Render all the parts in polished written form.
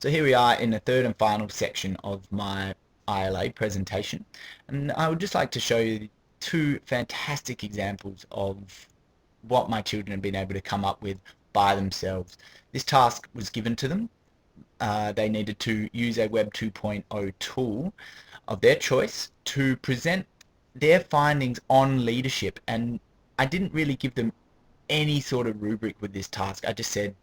So here we are in the third and final section of my ILA presentation, and I would just like to show you two fantastic examples of what my children have been able to come up with by themselves. This task was given to them. They needed to use a Web 2.0 tool of their choice to present their findings on leadership, and I didn't really give them any sort of rubric with this task. I just said,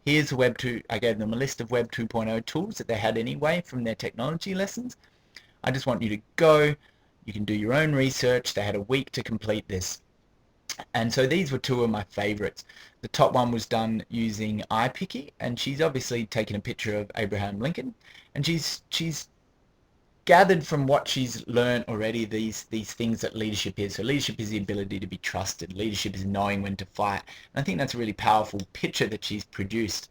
here's Web 2. I gave them a list of Web 2.0 tools that they had anyway from their technology lessons. I just want you to go. You can do your own research. They had a week to complete this. And so these were two of my favorites. The top one was done using iPicky, and she's obviously taken a picture of Abraham Lincoln, and she's gathered from what she's learned already these things that leadership is. So leadership is the ability to be trusted. Leadership is knowing when to fight. And I think that's a really powerful picture that she's produced.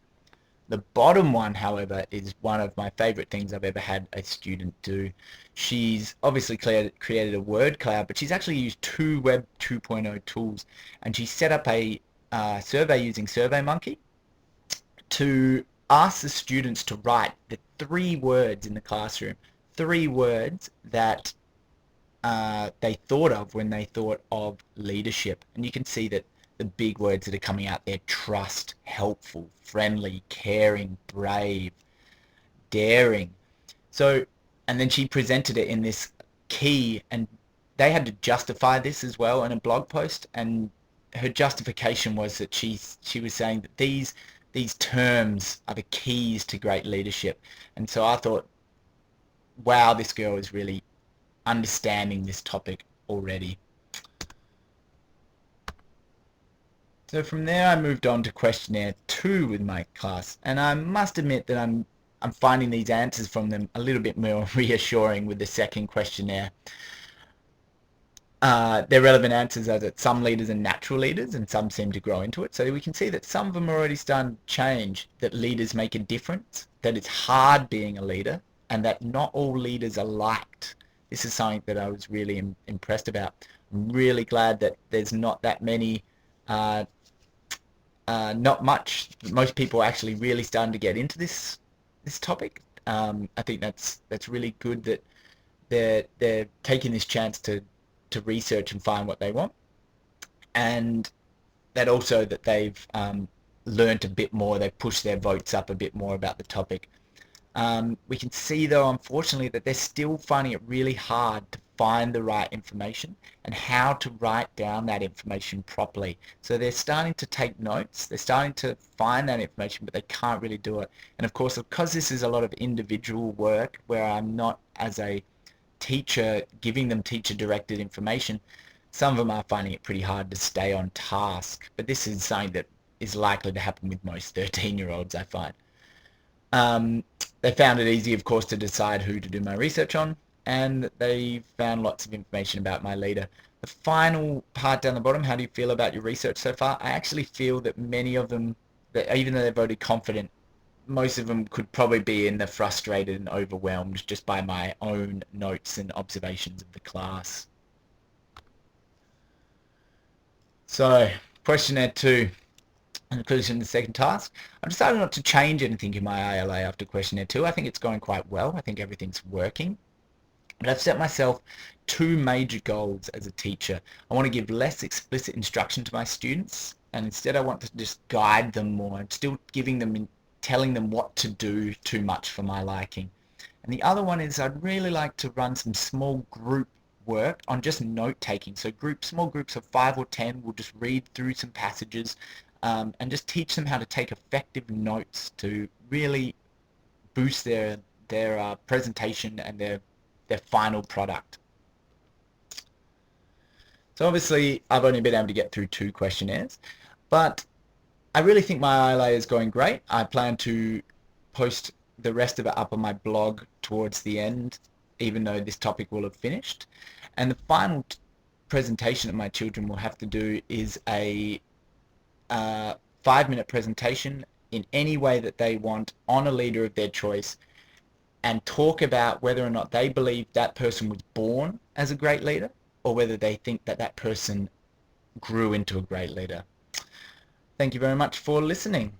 The bottom one, however, is one of my favorite things I've ever had a student do. She's obviously created a word cloud, but she's actually used two Web 2.0 tools, and she set up a survey using SurveyMonkey to ask the students to write the 3 words in the classroom, 3 words that they thought of when they thought of leadership. And you can see that the big words that are coming out there: trust, helpful, friendly, caring, brave, daring. So, and then she presented it in this key, and they had to justify this as well in a blog post, and her justification was that she was saying that these terms are the keys to great leadership. And so I thought, wow, this girl is really understanding this topic already. So from there I moved on to questionnaire 2 with my class, and I must admit that I'm finding these answers from them a little bit more reassuring with the second questionnaire. Their relevant answers are that some leaders are natural leaders and some seem to grow into it. So we can see that some of them are already starting to change, that leaders make a difference, that it's hard being a leader, and that not all leaders are liked. This is something that I was really impressed about. I'm really glad that there's not that many not much. Most people are actually really starting to get into this topic. I think that's really good that they're taking this chance to research and find what they want, and that also that they've learned a bit more. They've pushed their votes up a bit more about the topic. We can see, though, unfortunately, that they're still finding it really hard to find the right information and how to write down that information properly. So they're starting to take notes, they're starting to find that information, but they can't really do it. And of course, because this is a lot of individual work where I'm not, as a teacher, giving them teacher-directed information, some of them are finding it pretty hard to stay on task. But this is something that is likely to happen with most 13-year-olds, I find. They found it easy, of course, to decide who to do my research on, and they found lots of information about my leader. The final part down the bottom: how do you feel about your research so far? I actually feel that many of them, that even though they voted confident, most of them could probably be in the frustrated and overwhelmed just by my own notes and observations of the class. So, questionnaire 2. Conclusion of the second task. I've decided not to change anything in my ILA after questionnaire 2. I think it's going quite well. I think everything's working. But I've set myself 2 major goals as a teacher. I want to give less explicit instruction to my students, and instead I want to just guide them more. I'm still giving them, telling them what to do too much for my liking. And the other one is I'd really like to run some small group work on just note taking. So small groups of 5 or 10 will just read through some passages and just teach them how to take effective notes to really boost their presentation and their final product. So obviously I've only been able to get through 2 questionnaires, but I really think my ILA is going great. I plan to post the rest of it up on my blog towards the end, even though this topic will have finished. And the final presentation that my children will have to do is a 5-minute presentation in any way that they want on a leader of their choice, and talk about whether or not they believe that person was born as a great leader or whether they think that that person grew into a great leader. Thank you very much for listening.